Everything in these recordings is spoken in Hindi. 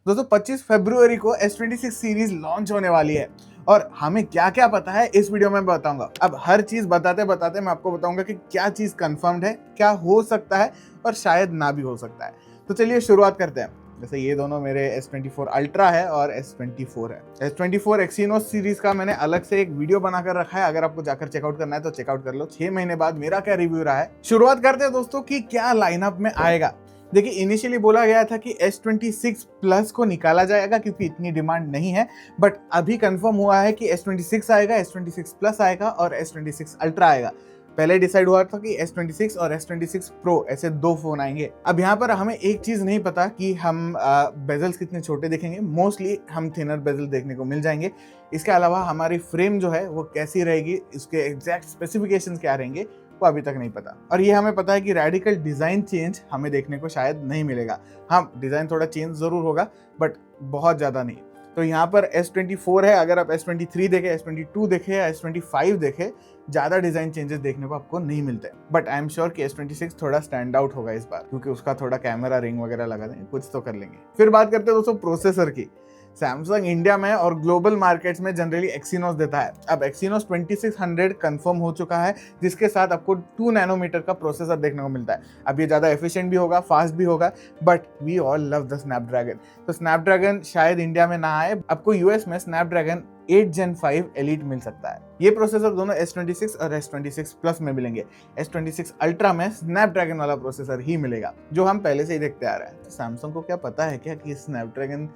दोस्तों 25 फरवरी को S26 सीरीज लॉन्च होने वाली है और हमें क्या क्या पता है इस वीडियो में बताऊंगा। अब हर चीज बताते बताते मैं आपको बताऊंगा कि क्या चीज कंफर्म्ड है, क्या हो सकता है और शायद ना भी हो सकता है। तो चलिए शुरुआत करते हैं। जैसे ये दोनों मेरे S24 अल्ट्रा है और S24 है। S24 एक्सिनोस सीरीज का मैंने अलग से एक वीडियो बनाकर रखा है, अगर आपको जाकर चेकआउट करना है तो चेकआउट कर लो। 6 महीने बाद मेरा क्या रिव्यू रहा है। शुरुआत करते हैं दोस्तों कि क्या लाइनअप में आएगा। देखिए इनिशियली बोला गया था कि S26 प्लस को निकाला जाएगा क्योंकि इतनी डिमांड नहीं है, बट अभी कंफर्म हुआ है कि S26 आएगा, S26 प्लस आएगा और S26 अल्ट्रा आएगा। पहले डिसाइड हुआ था कि S26 और S26 प्रो ऐसे दो फोन आएंगे। अब यहाँ पर हमें एक चीज नहीं पता कि हम बेजल्स कितने छोटे देखेंगे। मोस्टली हम थिनर बेजल देखने को मिल जाएंगे। इसके अलावा हमारी फ्रेम जो है वो कैसी रहेगी, इसके एग्जैक्ट स्पेसिफिकेशंस क्या रहेंगे वो अभी तक नहीं पता। और ये हमें पता है कि रेडिकल डिजाइन चेंज हमें देखने को शायद नहीं मिलेगा। हाँ, डिजाइन थोड़ा चेंज जरूर होगा बट बहुत ज्यादा नहीं। तो यहाँ पर S24 है, अगर आप S23 देखें, S22 देखें या S25 देखें, ज्यादा डिजाइन चेंजेस देखने को आपको नहीं मिलते। बट आई एम श्योर कि S26 थोड़ा स्टैंड आउट होगा इस बार, क्योंकि उसका थोड़ा कैमरा रिंग वगैरह लगा देंगे, कुछ तो कर लेंगे। फिर बात करते हैं दोस्तों प्रोसेसर की। सैमसंग इंडिया में और ग्लोबल मार्केट्स में जनरली एक्सिनोस देता है। अब एक्सिनोस 2600 कंफर्म हो चुका है, जिसके साथ आपको 2 नैनोमीटर का प्रोसेसर देखने को मिलता है। अब ये ज़्यादा एफिशिएंट भी होगा, फास्ट भी होगा, but we all love the Snapdragon. तो स्नैपड्रैगन शायद इंडिया में ना आए, आपको यूएस में स्नैपड्रैगन 8 Gen 5 एलीट मिल सकता है। ये प्रोसेसर दोनों S26 और S26 प्लस में मिलेंगे। S26 अल्ट्रा में स्नैपड्रैगन वाला प्रोसेसर ही मिलेगा, जो हम पहले से ही देखते आ रहे हैं। तो सैमसंग को क्या पता है क्या कि स्नैपड्रैगन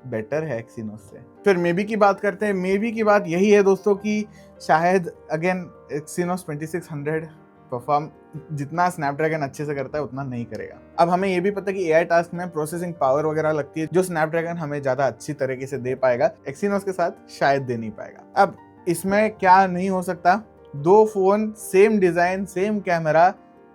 बेटर है एक्सिनोस से। फिर मेबी की बात करते हैं। मेबी की बात यही है दोस्तों कि शायद अगेन एक्सिनोस 2600 परफॉर्म जितना स्नैपड्रैगन अच्छे से करता है उतना नहीं करेगा। अब हमें ये भी पता है कि एआई टास्क में प्रोसेसिंग पावर वगैरह लगती है, जो स्नैपड्रैगन हमें ज्यादा अच्छी तरीके से दे पाएगा, एक्सिनोस के साथ शायद दे नहीं पाएगा। अब इसमें क्या नहीं हो सकता, दो phone same design, same camera,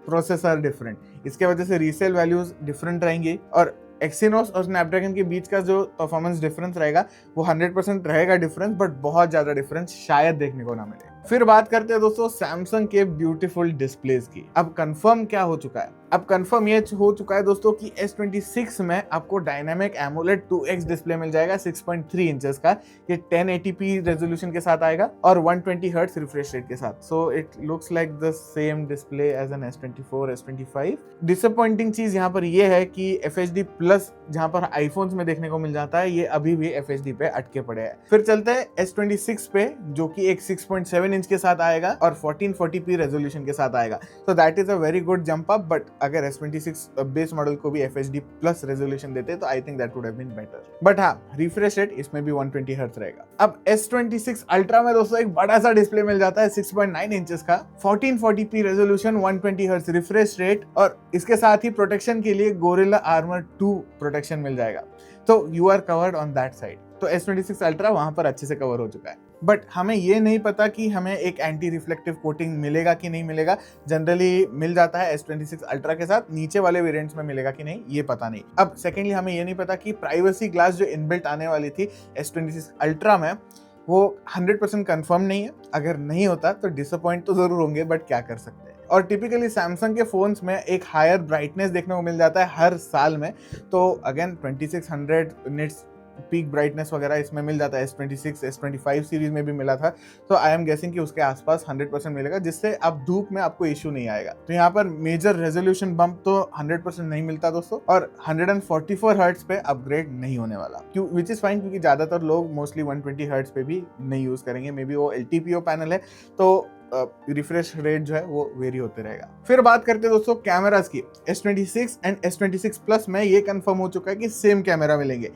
processor different, इसके वजह से रीसेल वैल्यूज डिफरेंट रहेंगी और एक्सिनोस और स्नैपड्रैगन के बीच का जो परफॉर्मेंस डिफरेंस रहेगा वो 100% रहेगा डिफरेंस, बट बहुत ज्यादा डिफरेंस शायद देखने को ना मिले। फिर बात करते हैं दोस्तों सैमसंग के ब्यूटीफुल डिस्प्लेस की। अब कंफर्म क्या हो चुका है, अब कंफर्म ये हो चुका है दोस्तों कि S26 में आपको डायनामिक एमोलेड 2x डिस्प्ले मिल जाएगा 6.3 इंचेस का। ये 1080p रेजोल्यूशन के साथ आएगा और 120 हर्ट्ज रिफ्रेश रेट के साथ। So it looks like the same display as an S24, S25। Disappointing चीज यहाँ पर ये है कि FHD प्लस जहाँ पर आईफोन्स में देखने को मिल जाता है, ये अभी भी FHD पे अटके पड़े हैं। फिर चलते हैं S26 पे, जो कि एक 6.7 इंच के साथ आएगा और 1440p रेजोल्यूशन के साथ आएगा। तो that is a very good jump up, but अगर S26 बेस मॉडल को भी FHD प्लस रेजोल्यूशन देते तो I think that would have been better. But हाँ, रिफ्रेश रेट इसमें भी 120 हर्ट्ज रहेगा। अब S26 अल्ट्रा में दोस्तों एक बड़ा सा डिस्प्ले मिल जाता है 6.9 इंचेस का, 1440p resolution, 120 hertz refresh rate और इसके साथ ही प्रोटेक्शन के लिए गोरिल्ला आर्मर 2 प्रोटेक्शन मिल जाएगा। तो you are covered on that side. तो S26 अल्ट्रा वहां पर अच्छे से कवर हो चुका है, बट हमें ये नहीं पता कि हमें एक एंटी रिफ्लेक्टिव कोटिंग मिलेगा कि नहीं मिलेगा। जनरली मिल जाता है S26 अल्ट्रा के साथ, नीचे वाले वेरिएंट्स में मिलेगा कि नहीं ये पता नहीं। अब सेकेंडली हमें ये नहीं पता कि प्राइवेसी ग्लास जो इनबिल्ट आने वाली थी S26 अल्ट्रा में वो 100% कंफर्म नहीं है। अगर नहीं होता तो डिसअपॉइंट तो जरूर होंगे, बट क्या कर सकते हैं। और टिपिकली सैमसंग के फोन्स में एक हायर ब्राइटनेस देखने को मिल जाता है हर साल में। तो अगेन 2600 निट्स पीक ब्राइटनेस वगैरह इसमें मिल जाता है। S26, S25 सीरीज में भी मिला था। तो आई एम गेसिंग कि उसके आसपास 100% मिलेगा, जिससे अब धूप में आपको इश्यू नहीं आएगा। तो यहाँ पर मेजर रेजोल्यूशन बम्प तो 100% नहीं मिलता दोस्तों, और 144 हर्ट्ज पे अपग्रेड नहीं होने वाला, क्यों, विच इज फाइन, क्योंकि ज्यादातर लोग मोस्टली 120 हर्ट्ज पे भी नहीं यूज करेंगे। मे बी वो LTPO पैनल है, तो रिफ्रेश रेट जो है वो वेरी होते रहेगा। फिर बात करते हैं दोस्तों कैमरास की। S26 एंड S26 प्लस में ये कंफर्म हो चुका है कि सेम कैमरा मिलेंगे,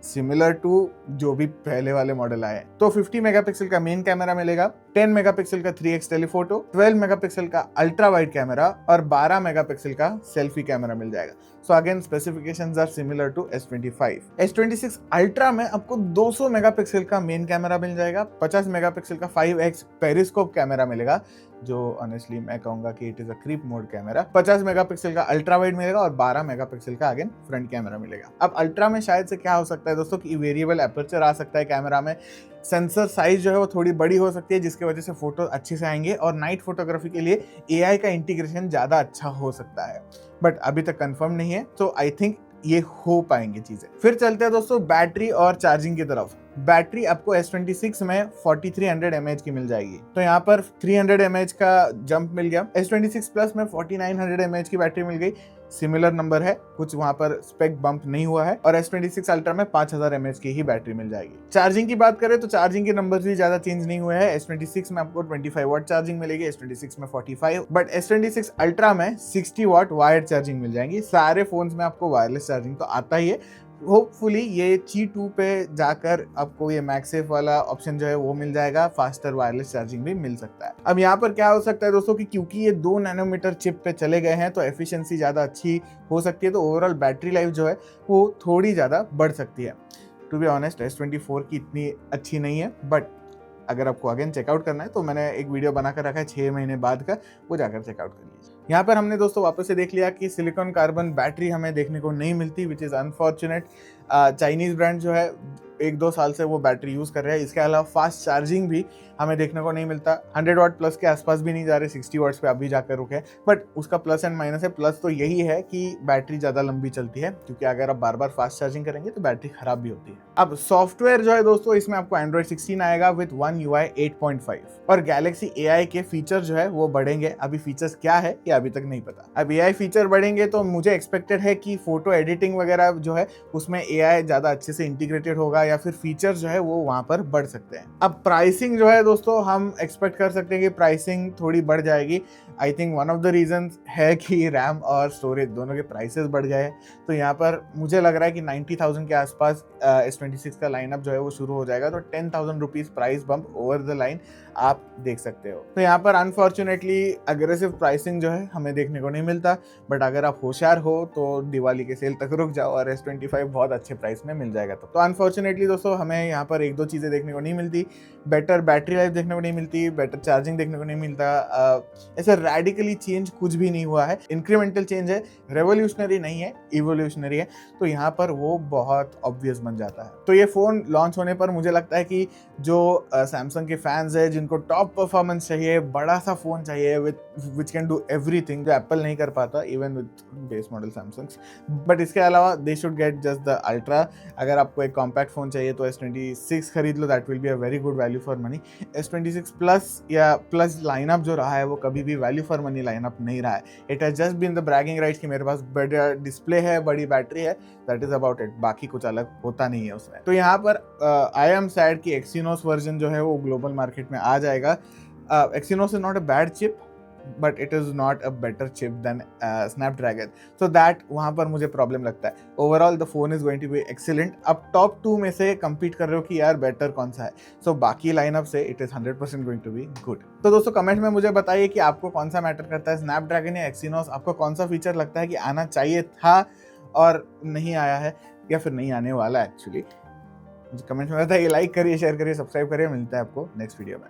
सिमिलर टू जो भी पहले वाले मॉडल आए। तो 50 मेगापिक्सल का मेन कैमरा मिलेगा, 10 मेगापिक्सल का 3x टेलीफोटो, 12 मेगापिक्सल का अल्ट्रा वाइड कैमरा और 12 मेगापिक्सल का सेल्फी कैमरा मिल जाएगा। So again specifications are similar to S25। S26 ultra में आपको 200 मेगापिक्सल का मेन कैमरा मिल जाएगा, 50 मेगापिक्सल का 5x पेरिस्कोप कैमरा मिलेगा, जो ऑनेस्टली मैं कहूंगा कि it is a creep mode camera, 50 megapixel का अल्ट्रा वाइड मिलेगा और 12 मेगापिक्सल का अगेन फ्रंट कैमरा मिलेगा। अब अल्ट्रा में शायद से क्या हो सकता है दोस्तों कि वेरिएबल अपर्चर आ सकता है कैमरा में, सेंसर साइज जो है वो थोड़ी बड़ी हो सकती है, जिसकी वजह से फोटो अच्छे से आएंगे और नाइट फोटोग्राफी के लिए AI का इंटीग्रेशन ज्यादा अच्छा हो सकता है, बट अभी तक कंफर्म नहीं है। तो आई थिंक ये हो पाएंगे चीजें। फिर चलते हैं दोस्तों बैटरी और चार्जिंग की तरफ। बैटरी आपको S26 में 4300 mAh की मिल जाएगी, तो यहाँ पर 300 mAh का जंप मिल गया। S26 प्लस में 4900 mAh की बैटरी मिल गई, सिमिलर नंबर है, कुछ वहां पर स्पेक बम्प नहीं हुआ है। और S26 अल्ट्रा में 5000 mAh की ही बैटरी मिल जाएगी। चार्जिंग की बात करें तो चार्जिंग के नंबर भी ज्यादा चेंज नहीं हुए हैं। S26 में आपको 25 वाट चार्जिंग मिलेगी, S26 में 45, बट S26 अल्ट्रा में 60 वाट वायर्ड चार्जिंग मिल जाएगी। सारे फोन्स में आपको वायरलेस चार्जिंग तो आता ही है। होपफुली ये Qi2 पे जाकर आपको ये मैगसेफ वाला ऑप्शन जो है वो मिल जाएगा, फास्टर वायरलेस चार्जिंग भी मिल सकता है। अब यहाँ पर क्या हो सकता है दोस्तों कि क्योंकि ये 2 नैनोमीटर चिप पे चले गए हैं तो एफिशिएंसी ज़्यादा अच्छी हो सकती है, तो ओवरऑल बैटरी लाइफ जो है वो थोड़ी ज़्यादा बढ़ सकती है। टू बी ऑनेस्ट S24 की इतनी अच्छी नहीं है, बट अगर आपको अगेन चेकआउट करना है तो मैंने एक वीडियो बनाकर रखा है 6 महीने बाद का, वो जाकर चेकआउट कर लीजिए। यहाँ पर हमने दोस्तों वापस से देख लिया कि सिलिकॉन कार्बन बैटरी हमें देखने को नहीं मिलती, which is unfortunate. Chinese brand जो है 1-2 साल से वो बैटरी यूज़ कर रहे हैं। इसके अलावा फास्ट चार्जिंग भी हमें देखने को नहीं मिलता। 100 वाट प्लस के आसपास भी नहीं जा रहे, 60 वाट्स पे अभी जाकर रुके। बट उसका प्लस एंड माइनस है। प्लस तो यही है कि बैटरी ज़्यादा लंबी चलती है, क्योंकि अगर आप बार बार फास्ट चार्जिंग करेंगे तो बैटरी खराब भी होती है। अब सॉफ्टवेयर जो है दोस्तों, इसमें आपको Android 16 आएगा विद One UI 8.5 और Galaxy AI के फीचर जो है वो बढ़ेंगे। अभी फीचर्स क्या है ये अभी तक नहीं पता। अब AI फीचर बढ़ेंगे तो मुझे एक्सपेक्टेड है कि फोटो एडिटिंग वगैरह जो है उसमें AI ज़्यादा अच्छे से इंटीग्रेटेड होगा, या फिर फीचर जो है वो वहाँ पर बढ़ सकते हैं। अब प्राइसिंग जो है दोस्तों, हम एक्सपेक्ट कर सकते हैं कि प्राइसिंग थोड़ी बढ़ जाएगी। I think one of the reasons है कि रैम और स्टोरेज दोनों के प्राइसेस बढ़ गए हैं, तो यहाँ पर मुझे लग रहा है कि 90,000 के आसपास S26 का लाइनअप जो है वो शुरू हो जाएगा, तो 10,000 rupees price bump over the line आप देख सकते हो। तो यहाँ पर अनफॉर्चुनेटली अग्रेसिव प्राइसिंग जो है हमें देखने को नहीं मिलता, बट अगर आप होशियार हो तो दिवाली के सेल तक रुक जाओ और S25 बहुत अच्छे प्राइस में मिल जाएगा। तो अनफॉर्चुनेटली दोस्तों हमें यहाँ पर 1-2 चीज़ें देखने को नहीं मिलती। बेटर बैटरी लाइफ देखने को नहीं मिलती, बेटर चार्जिंग देखने को नहीं मिलता। ऐसा रेडिकली चेंज कुछ भी नहीं हुआ है, इंक्रीमेंटल चेंज है, रेवोल्यूशनरी नहीं है, इवोल्यूशनरी है। तो यहाँ पर वो बहुत ऑब्वियस बन जाता है। तो ये फ़ोन लॉन्च होने पर मुझे लगता है कि जो सैमसंग के फैंस है जिनको टॉप परफॉर्मेंस चाहिए, बड़ा सा फ़ोन चाहिए विच कैन डू एवरीथिंग, जो एप्पल नहीं कर पाता even with base model Samsungs, but इसके अलावा they should get just the ultra. अगर आपको एक कॉम्पैक्ट फ़ोन चाहिए तो S26 खरीद लो, that will be a very good value for money. S26 plus या प्लस लाइनअप जो रहा है वो कभी भी वैल्यू फॉर मनी लाइनअप नहीं रहा है। It has just been the bragging rights कि मेरे पास बड़ा डिस्प्ले है, बड़ी बैटरी है, दैट इज अबाउट इट, बाकी कुछ अलग होता नहीं है उसमें। तो यहाँ पर आई एम सैड कि एक्सिनोस वर्जन जो है वो ग्लोबल मार्केट में आ जाएगा। Exynos is not a bad chip, but it is not a better chip than Snapdragon, so that वहाँ पर मुझे प्रॉब्लम लगता है। Overall the phone is going to be excellent. अब टॉप 2 में से कंपीट कर रहे हो कि यार बेटर कौन सा है, सो बाकी लाइनअप से it is 100% going to be good. तो दोस्तों कमेंट में मुझे बताइए कि आपको कौन सा मैटर करता है, स्नैपड्रैगन या एक्सिनोस। आपको कौन सा फीचर लगता है कि आना चाहिए था और नहीं आया है, या फिर नहीं आने वाला एक्चुअली। मुझे कमेंट में बताइए, लाइक करिए, शेयर करिए, सब्सक्राइब करिए। मिलता है आपको नेक्स्ट वीडियो में।